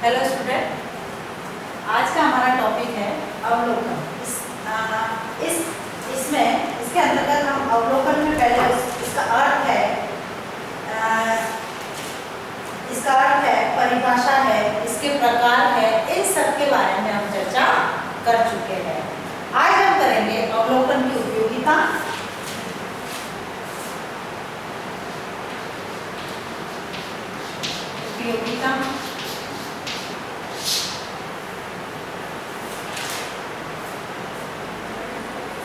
Hello student, आज का हमारा टॉपिक है अवलोकन। इसके अंतर्गत हम अवलोकन में पहले इसका अर्थ है, परिभाषा है, इसके प्रकार है, इन सब के बारे में हम चर्चा कर चुके हैं। आज हम करेंगे अवलोकन की उपयोगिता,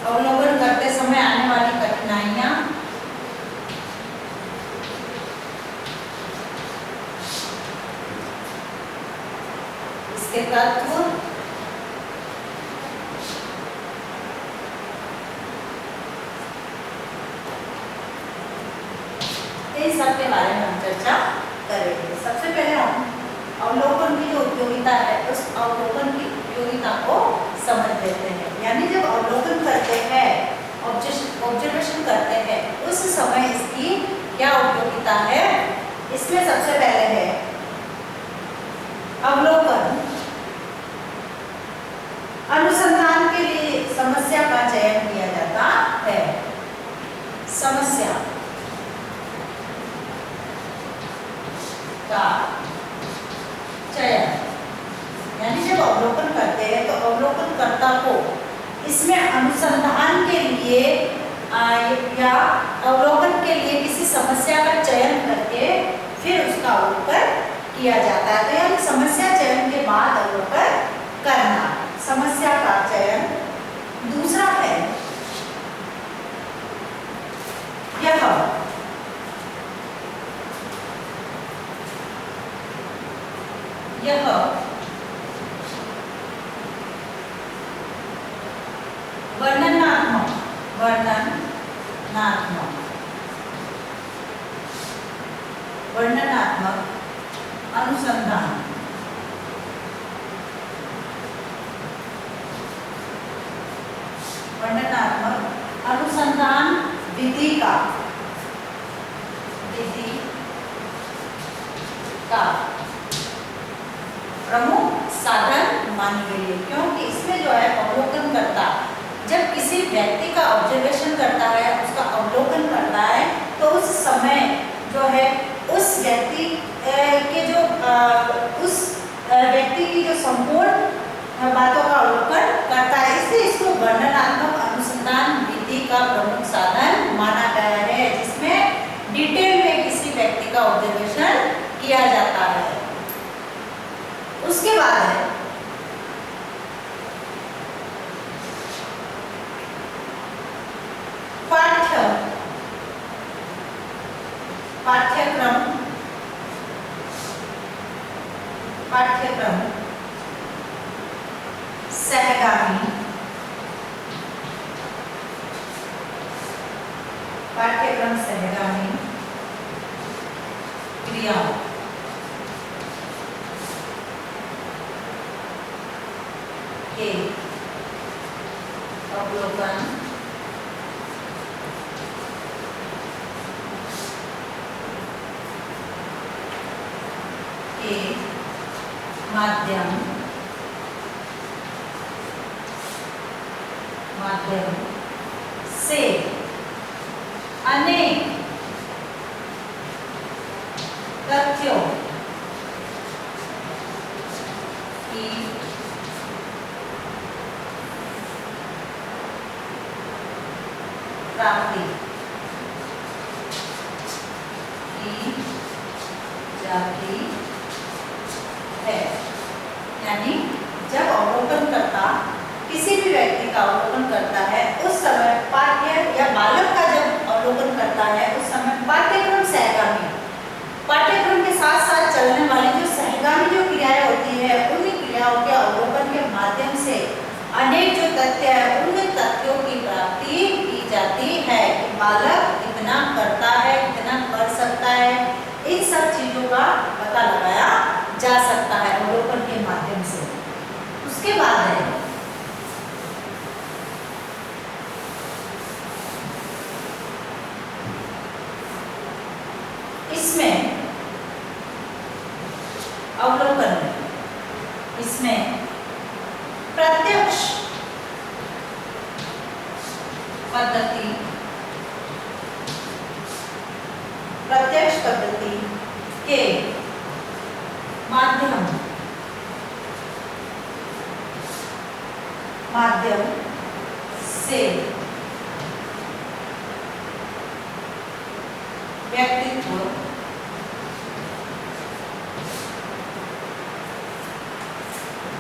अवलोकन करते समय आने वाली कठिनाइयां, इसके तत्व, इन सब के बारे में हम चर्चा करेंगे। सबसे पहले हम अवलोकन की जो उपयोगिता है उस अवलोकन की उपयोगिता को समझ लेते हैं। यानी जब अवलोकन करते हैं, ऑब्जर्वेशन करते हैं, उस समय इसकी क्या उपयोगिता है। इसमें सबसे पहले है अवलोकन अनुसंधान के लिए समस्या का चयन किया जाता है। समस्या का चयन, यानी जब अवलोकन करते हैं तो अवलोकनकर्ता को इसमें अनुसंधान के लिए या अवलोकन के लिए किसी समस्या का चयन करके फिर उसका अवलोकन किया जाता है। तो यानी समस्या चयन के बाद अवलोकन करना, समस्या का चयन। दूसरा है यह वर्णनात्मक अनुसंधान, विधि का प्रमुख साधन मानी गई है। क्योंकि इसमें जो है अवलोकन करता, जब किसी व्यक्ति का ऑब्जर्वेशन करता है, उसका अवलोकन करता है, तो उस समय जो है उस व्यक्ति की जो संपूर्ण बातों का अवलोकन करता है। इसलिए इसको वर्णनात्मक अनुसंधान विधि का प्रमुख साधन माना गया है, जिसमें डिटेल में किसी व्यक्ति का ऑब्जर्वेशन किया जाता है। उसके बाद है पाठ्यक्रम सहगामी क्रियाओं के अवलोकन के माध्यम से अनेक तथ्यों की प्राप्ति की जाती है। यानी जब अवलोकनकर्ता किसी भी व्यक्ति का अवलोकन करता है, उस समय या बालक का जब अवलोकन करता है, उस समय पाठ्यक्रम के साथ साथ चलने वाली जो सहगामी जो क्रियाएं होती है, उन्हीं क्रियाओं के अवलोकन के माध्यम से अनेक जो तथ्य है, उन तथ्यों की प्राप्ति की जाती है कि बालक इतना करता है, इतना कर सकता है। इन सब चीजों का पता लगाया जा सकता है अवलोकन के माध्यम से। उसके बाद है इसमें अवलोकन इसमें प्रत्यक्ष पद्धति के माध्यम से व्यक्तित्व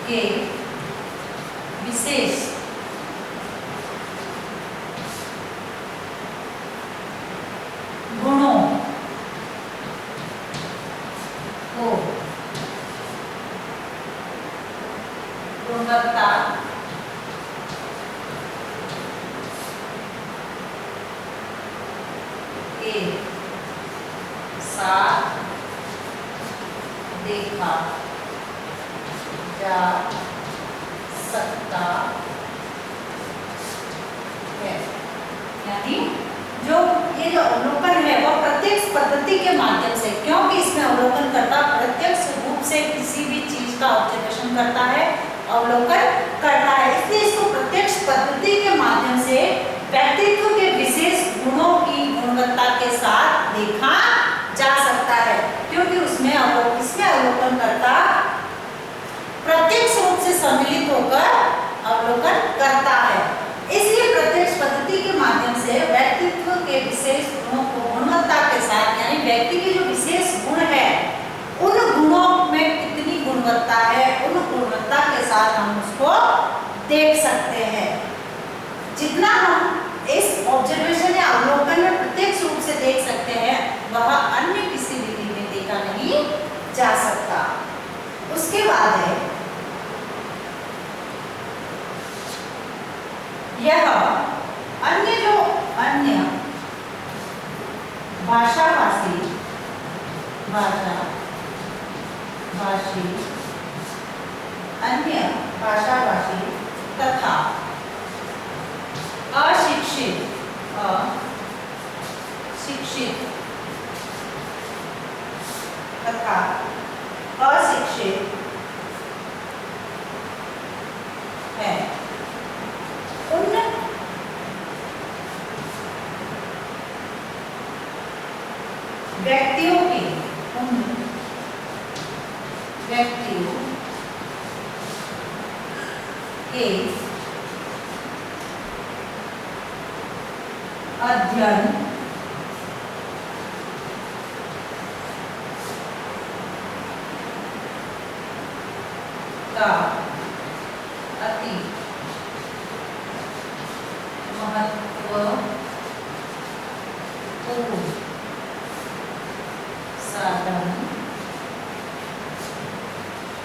के विशेष गुणों को गुणवत्ता के साथ देखा जा सकता है। यानी जो ये जो अवलोकन है वह प्रत्यक्ष पद्धति के माध्यम से, क्योंकि इसमें अवलोकन करता प्रत्यक्ष रूप से किसी भी चीज का ऑब्जर्वेशन करता है, अवलोकन करता है, इसलिए इसको प्रत्यक्ष पद्धति के माध्यम से व्यक्तित्व के विशेष गुणों की गुणवत्ता के साथ देखा जा सकता है, क्योंकि इसमें अवलोकन करता प्रत्यक्ष रूप से सम्मिलित होकर अवलोकन करता है। इसलिए प्रत्यक्ष पद्धति के माध्यम से व्यक्तित्व के विशेष गुणों को गुणवत्ता के साथ, यानी व्यक्ति के जो विशेष गुण है उन गुणों में कितनी गुणवत्ता है, उन गुणवत्ता के साथ हम उसको देख सकते हैं। जितना हम इस ऑब्जर्वेशन या अवलोकन में प्रत्यक्ष रूप से देख सकते हैं वह अन्य किसी विधि में देखा नहीं जा सकता। उसके बाद है यह अन्य भाषाभाषी तथा अशिक्षित तथा अशिक्षित है उन व्यक्तियों के अध्ययन का अति महत्वपूर्ण साधन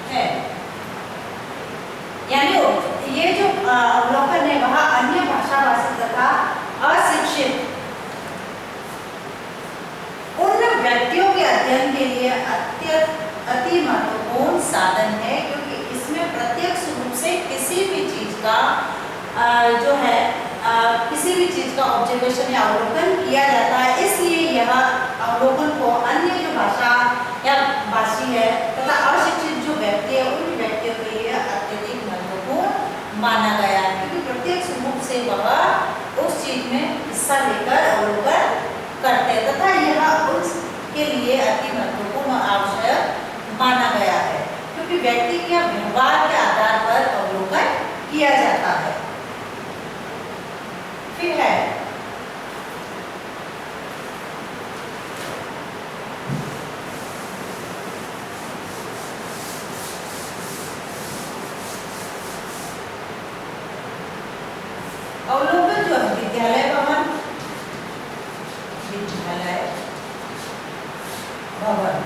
है। यानी ये जो अवलोकन है वह अन्य भाषाभाषी तथा अशिक्षित उन व्यक्तियों के अध्ययन के लिए अति महत्वपूर्ण साधन है, क्योंकि इसमें प्रत्यक्ष रूप से किसी भी चीज का किसी भी चीज का ऑब्जर्वेशन या अवलोकन किया जाता है। इसलिए यह अवलोकन को अन्य जो भाषा या भाषी है तथा अशिक्षित जो व्यक्ति है उन व्यक्तियों के लिए अत्यधिक महत्वपूर्ण माना गया है, क्योंकि प्रत्यक्ष रूप से वह उस चीज में हिस्सा लेकर अवलोकन करते हैं तथा यह उसके लिए अति महत्वपूर्ण आवश्यक माना गया है, क्योंकि व्यक्ति के व्यवहार के आधार पर अवलोकन किया जाता है। फिर है अवलोकन जो है विद्यालय भवन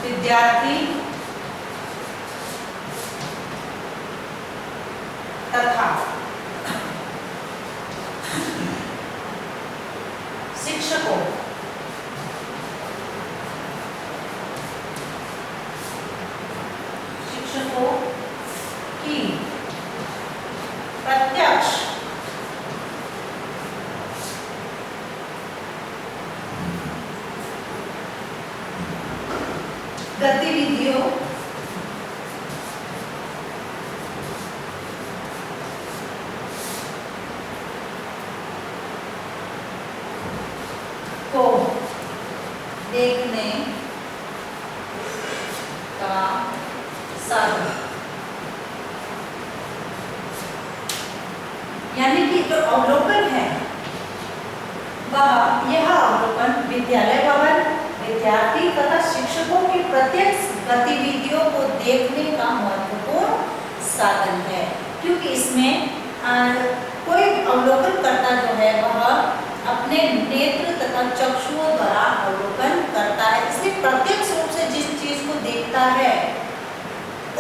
विद्यार्थी तथा शिक्षकों की प्रत्यक्ष गतिविधियों को देखने का साधन, यानी कि जो अवलोकन है वह यह अवलोकन विद्यालय भवन, विद्यार्थी तथा शिक्षकों की प्रत्यक्ष गतिविधियों को देखने का महत्वपूर्ण साधन है, क्योंकि इसमें कोई अवलोकनकर्ता जो है वह अपने नेत्र तथा चक्षुओं द्वारा अवलोकन करता है, इसलिए प्रत्यक्ष रूप से जिस चीज को देखता है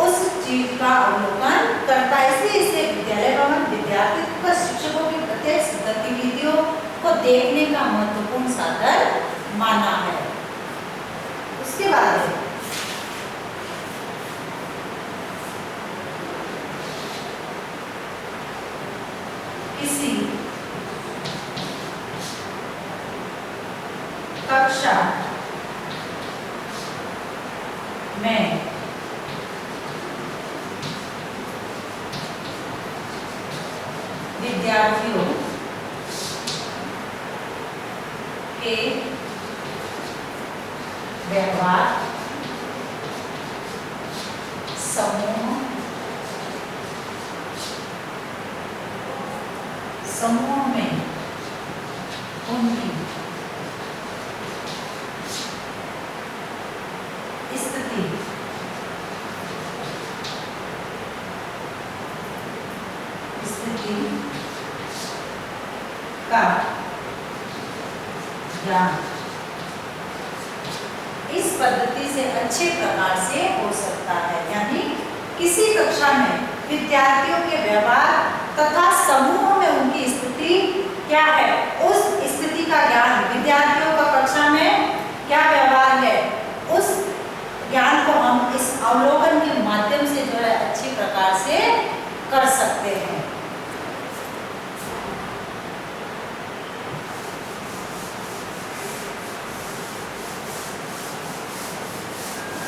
उस चीज का अवलोकन करता है, इसलिए इसे विद्यालय भवन, विद्यार्थी तथा शिक्षकों की प्रत्यक्ष गतिविधियों को देखने का महत्वपूर्ण साधन माना है। उसके बाद किसी कक्षा में विद्यार्थियों के व्यवहार, समूह में उनकी स्थिति का ज्ञान इस पद्धति से अच्छे प्रकार से हो सकता है, यानी किसी कक्षा में विद्यार्थियों के व्यवहार तथा समूह में उनकी स्थिति क्या है, उस स्थिति का ज्ञान, विद्यार्थियों का कक्षा में क्या व्यवहार है, उस ज्ञान को हम इस अवलोकन के माध्यम से जो है अच्छी प्रकार से कर सकते हैं।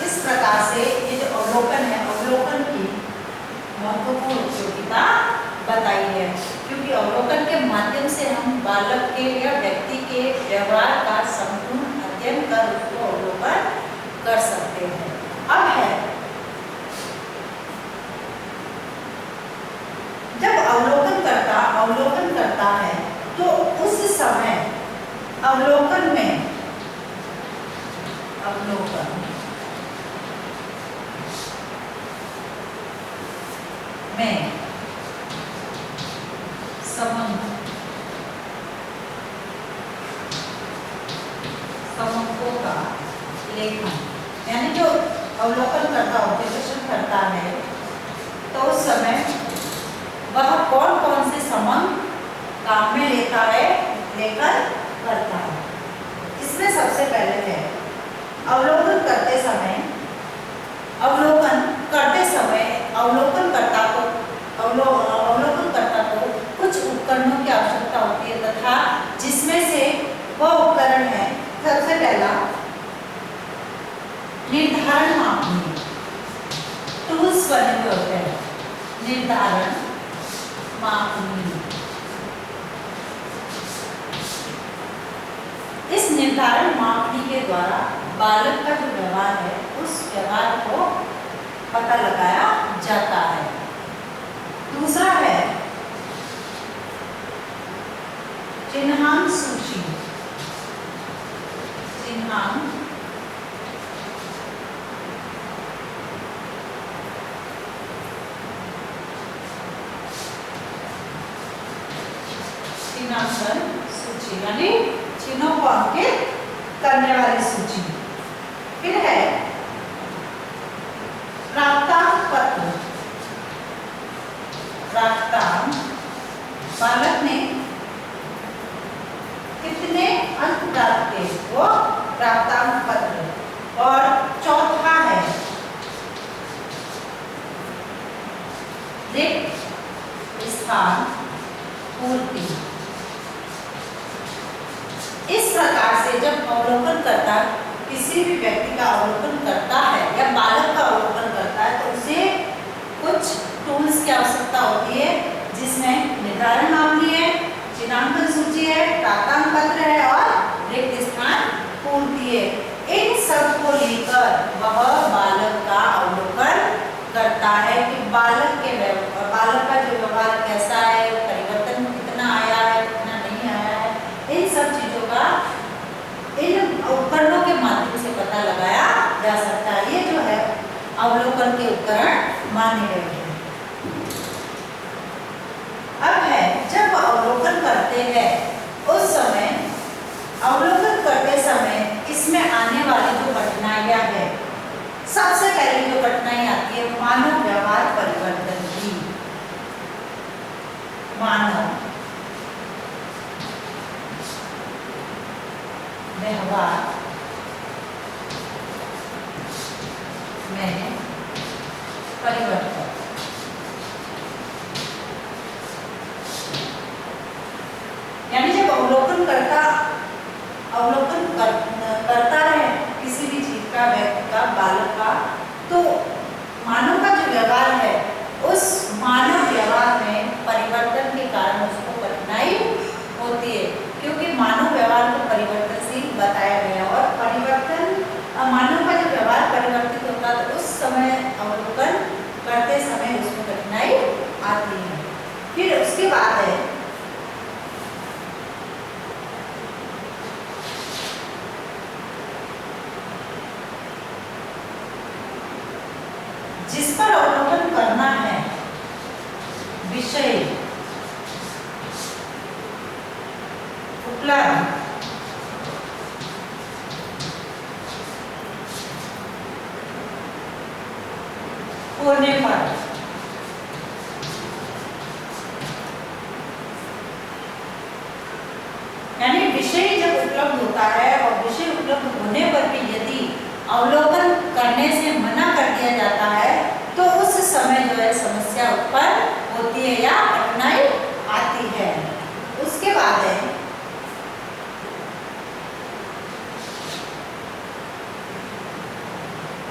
इस प्रकार से ये जो अवलोकन है, अवलोकन की महत्वपूर्ण उपयोगिता बताई है, क्योंकि अवलोकन के माध्यम से हम बालक के या व्यक्ति के व्यवहार का संपूर्ण अध्ययन कर उसको अवलोकन कर सकते हैं। अब है जब अवलोकन करता है तो उस समय अवलोकन में समूहों का लेखन, यानी जो अवलोकन करता ऑब्जर्वेशन करता है तो उस समय वह कौन कौन से समूह काम में लेता है, लेकर करता है। इसमें सबसे पहले है अवलोकन करते समय अवलोकनकर्ता को कुछ उपकरणों की आवश्यकता होती है तथा जिसमें से वह उपकरण है सबसे पहला निर्धारण मापनी, टूल्स बने हुए होते हैं, निर्धारण मापनी। इस निर्धारण मापनी के द्वारा बालक का जो व्यवहार है उस व्यवहार को पता लगाया जाता है। दूसरा है चिन्हांक सूची, चिन्हांक चिन्हांकन सूची, यानी चिन्हों को अंकित करने वाली सूची। फिर है प्राप्तांक पत्र, प्राप्तांक बालक ने कितने अंक प्राप्त किए वो प्राप्तांक पत्र। और चौथा है रिक्त स्थान पूर्ति। इस प्रकार से जब अवलोकन करता किसी भी व्यक्ति का अवलोकन करता है या बालक का अवलोकन करता है तो उसे कुछ टूल्स की आवश्यकता होती है, जिसमें निर्धारण नावली है, चिन्हांकन सूची है, प्राप्तांक पत्र है और रिक्त स्थान पूर्ति है। इन सब को लेकर वह बालक का अवलोकन करता है कि बालक का जो व्यवहार कैसा है, परिवर्तन कितना आया है, कितना नहीं आया है। इन सब चीजों का इन उपकरणों के माध्यम से पता लगाया जा सकता है। ये जो है अवलोकन के उपकरण माने गए हैं। अब है जब अवलोकन करते हैं उस समय अवलोकन करते समय इसमें आने वाली जो कठिनाइयां है, सबसे पहले जो कठिनाई आती है मानव व्यवहार परिवर्तन की। मानव व्यवहार में परिवर्तन। यानी जब अवलोकन करता है किसी भी चीज का, व्यक्ति का, बालक का, तो मानव का जो व्यवहार है उस मानव व्यवहार में परिवर्तन के कारण उसको कठिनाई होती है, क्योंकि मानव व्यवहार को परिवर्तनशील बताया गया और परिवर्तन मानव का जो व्यवहार परिवर्तित होता है तो उस समय अवलोकन करते समय उसमें कठिनाई आती है। फिर उसके बाद है जिस पर अवलोकन करना है विषय उपलब्ध होने पर यानी विषय जब उपलब्ध होता है और विषय उपलब्ध होने पर भी यदि अवलोकन करने से मना कर दिया जाता है तो उस समय जो है समस्या उत्पन्न होती है या कठिनाई आती है। उसके बाद है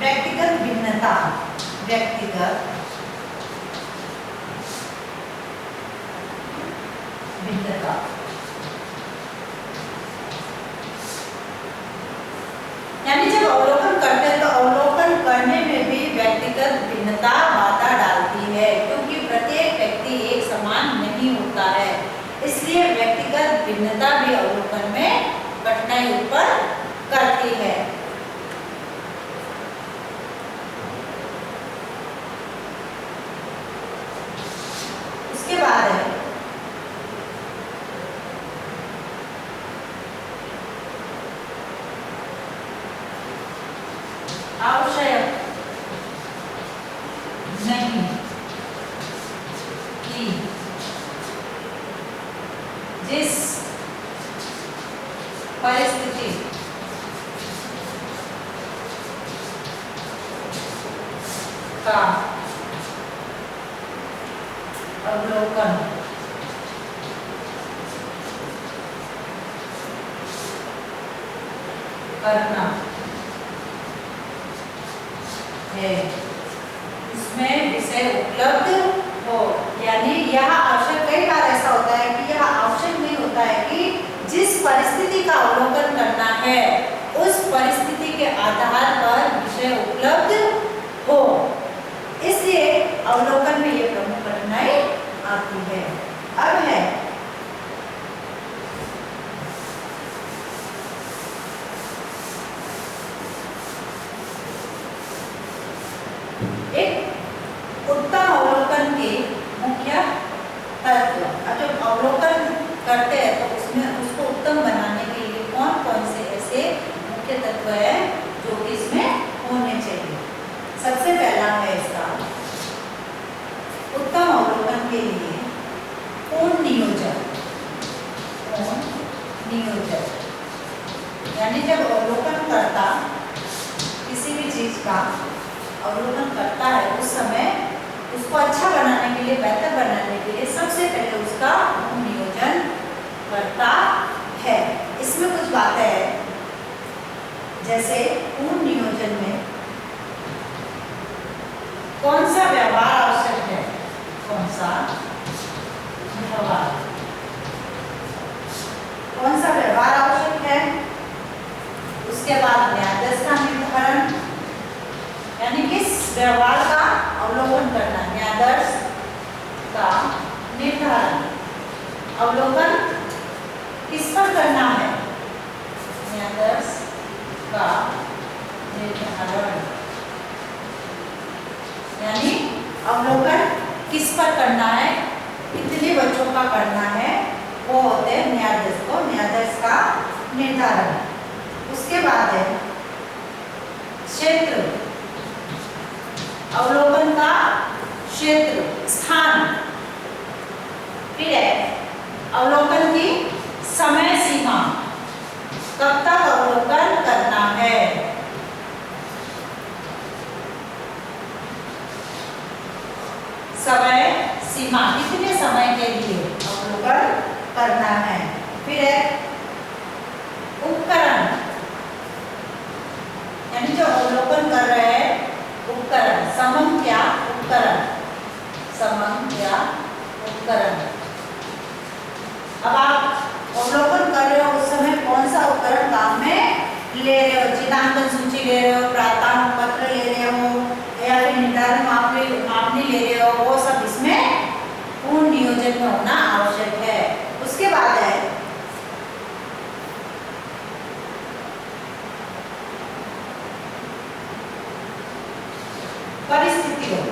व्यक्तिगत भिन्नता। व्यक्तिगत भिन्नता यानी जब अवलोकन करते हैं तो अवलोकन करने में भी व्यक्तिगत भिन्नता बाधा डालती है, क्योंकि प्रत्येक व्यक्ति एक समान नहीं होता है। इसलिए व्यक्तिगत भिन्नता भी अवलोकन में कठिनाई उत्पन्न करती है। उसके बाद है आवश्यक नहीं कि जिस परिस्थिति का अवलोकन करना है इसमें विषय उपलब्ध हो। यानी यह आवश्यक, कई बार ऐसा होता है कि यह आवश्यक नहीं होता है कि जिस परिस्थिति का अवलोकन करना है उस परिस्थिति के आधार पर विषय उपलब्ध हो, इसलिए अवलोकन में ये प्रमुख कठिनाई आती है। अब है एक उत्तम अवलोकन के मुख्य तत्व। जब अवलोकन करते हैं तो उसमें उसको उत्तम बनाने के लिए कौन कौन से ऐसे मुख्य तत्व है जो इसमें होने चाहिए। सबसे पहला है इसका उत्तम अवलोकन के लिए पूर्ण नियोजन। पूर्ण नियोजन यानी जब अवलोकन करता किसी भी चीज का अवलोकन करता है उस समय उसको अच्छा बनाने के लिए, बेहतर बनाने के लिए सबसे पहले उसका नियोजन करता है। इसमें कुछ बातें हैं, जैसे उसके बाद न्यायाधीश का निर्धारण, यानी किस व्यवहार का अवलोकन करना। न्यायाधीश का निर्धारण, अवलोकन किस पर करना है? न्यायाधीश का निर्धारण, यानी अवलोकन किस पर करना है, कितने बच्चों का करना है, वो होते हैं न्यायाधीश को, न्यायाधीश का निर्धारण। उसके बाद है क्षेत्र, अवलोकन का क्षेत्र, स्थान। फिर है अवलोकन की समय सीमा, कब तक अवलोकन करना है। समय सीमा, कितने समय के लिए अवलोकन करना है। फिर है उपकरण, यानी जो अवलोकन कर रहे हैं उपकरण, समम या उपकरण, समम या उपकरण। अब आप अवलोकन कर रहे हो, उस समय कौन सा उपकरण काम में ले रहे हो? चिन्हांकन सूची ले रहे हो, प्रार्थना पत्र ले रहे हो, या फिर निर्धारण मापनी ले रहे हो, वो सब इसमें पूर्ण नियोजन में होना आवश्यक है। उसके बाद है परिस्थितियों,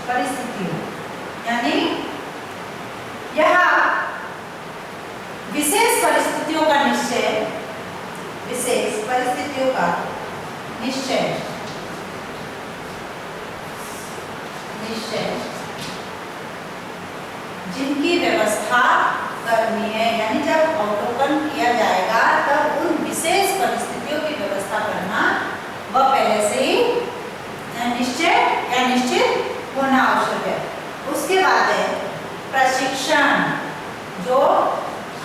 परिस्थितियों, यानी यह विशेष परिस्थितियों का निश्चय, विशेष परिस्थितियों का निश्चय, निश्चय जिनकी व्यवस्था करनी है, यानी जब अवलोकन किया जाएगा तब उन विशेष परिस्थितियों की व्यवस्था करना वह पहले से ही निश्चय या निश्चित होना आवश्यक है। उसके बाद है प्रशिक्षण, जो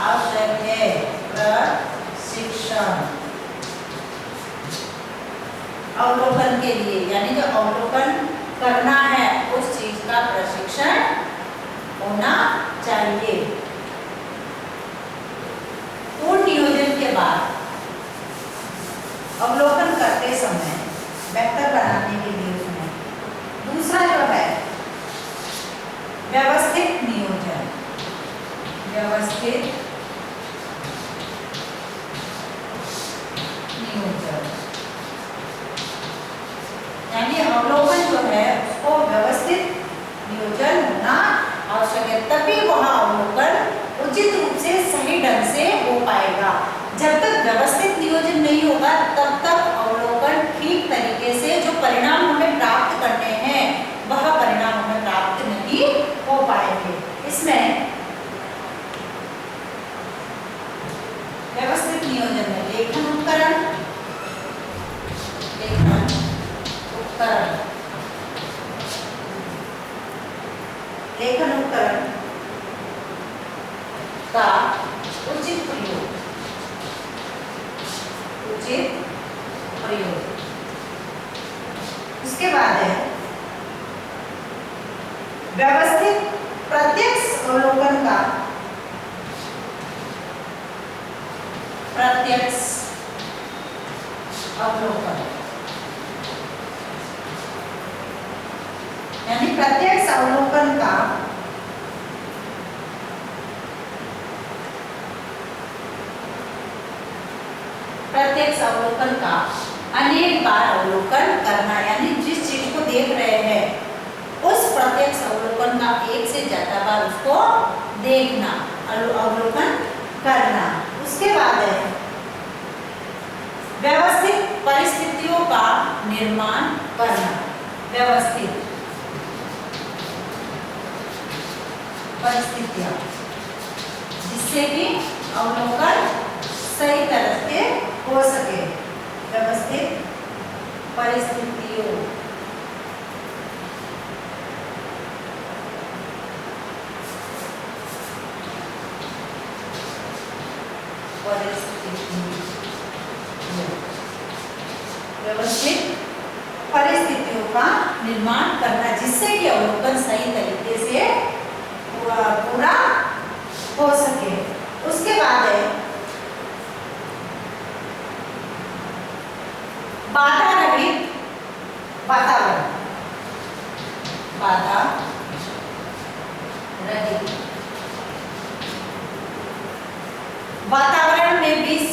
आवश्यक है, प्रशिक्षण अवलोकन के लिए, यानी जो अवलोकन करना है उस चीज का प्रशिक्षण होना चाहिए। पूर्ण नियोजन के बाद अवलोकन करते समय बेहतर बनाने के लिए उसमें दूसरा जो है व्यवस्थित नियोजन, व्यवस्थित नियोजन, यानी अवलोकन जो है उसको व्यवस्थित नियोजन होना आवश्यक है, तभी वह अवलोकन उचित रूप से सही ढंग से हो पाएगा। जब तक व्यवस्थित नियोजन नहीं होगा तब तक अवलोकन ठीक तरीके से जो परिणाम हमें प्राप्त करने हैं वह परिणाम हमें प्राप्त नहीं हो पाएंगे। इसमें व्यवस्थित नियोजन में लेखन उपकरण, लेखन उपकरण, लेखन उपकरण का उचित प्रयोग, उचित प्रयोग। उसके बाद है व्यवस्थित प्रत्यक्ष अवलोकन का, प्रत्यक्ष अवलोकन, यानी प्रत्यक्ष अवलोकन का प्रत्यक्ष अवलोकन का अनेक बार अवलोकन करना, यानी जिस चीज को देख रहे हैं उस प्रत्यक्ष अवलोकन का एक से ज्यादा बार उसको देखना, अवलोकन करना। उसके बाद है व्यवस्थित परिस्थितियों का निर्माण करना, व्यवस्थित परिस्थितियां, जिससे कि अवलोकन सही तरह से हो सके। व्यवस्थित परिस्थितियों, व्यवस्थित परिस्थितियों का निर्माण करना, जिससे कि अवलोकन सही तरीके से पूरा हो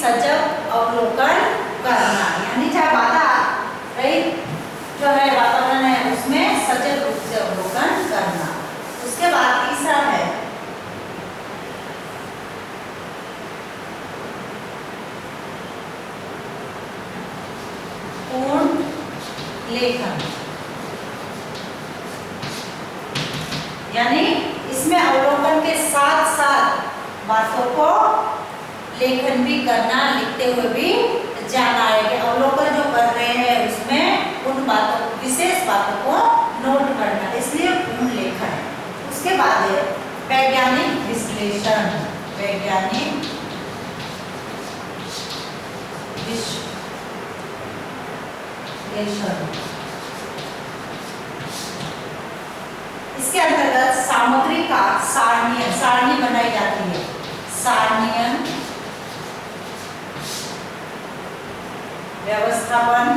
सजग अवलोकन करना, यानी चाहे जो है वातावरण है उसमें सजग रूप से अवलोकन करना। उसके बाद तीसरा है पूर्ण लेखन, यानी इसमें अवलोकन के साथ साथ बातों को लेखन भी करना, लिखते हुए भी जाना है कि अवलोकन जो कर रहे हैं उसमें उन बातों, विशेष बातों को नोट करना, इसलिए पूर्ण लेखन। उसके बाद है वैज्ञानिक विश्लेषण। वैज्ञानिक विश्लेषण, इसके अंतर्गत सामग्री का सारणी बनाई जाती है। सारणीयन, व्यवस्थापन,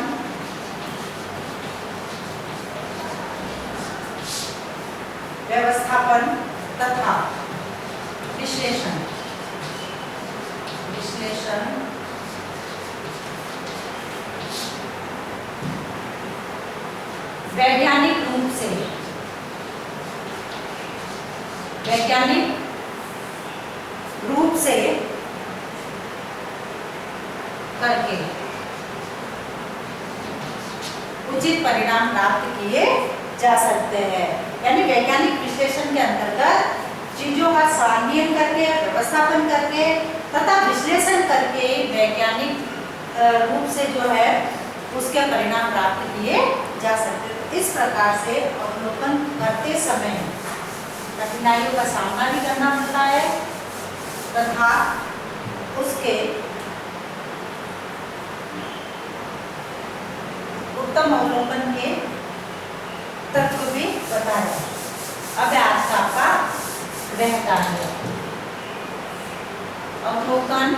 तथा विश्लेषण। वैज्ञानिक रूप से करके उचित परिणाम प्राप्त किए जा सकते हैं। यानी वैज्ञानिक विश्लेषण के अंतर्गत चीजों का सारणीयन करके, व्यवस्थापन करके तथा विश्लेषण करके वैज्ञानिक रूप से जो है उसके परिणाम प्राप्त किए जा सकते हैं। इस प्रकार से अवलोकन करते समय कठिनाइयों का सामना भी करना पड़ता है तथा उसके उत्तम अवलोकन के तत्व भी बताए। अब आज आपका रहता है अवलोकन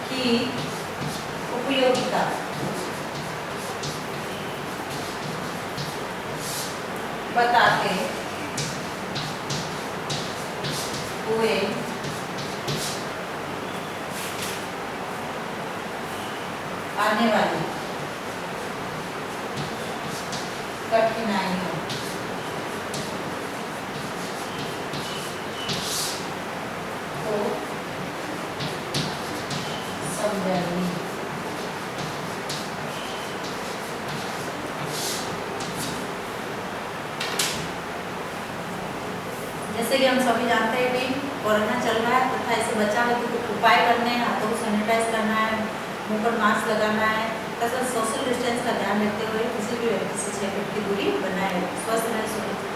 की उपयोगिता। बताते हुए आने वाली कठिनाइयों को समझाइए। जैसे कि हम सभी जानते हैं कि कोरोना चल रहा है तथा इससे बचाव के कुछ उपाय करने हैं। हाथों को सैनिटाइज करना है, मुंह पर मास्क लगाना है तथा सोशल डिस्टेंस का ध्यान रखते हुए किसी भी व्यक्ति से 6 फीट की दूरी बनाए, स्वस्थ रहें, सुरक्षित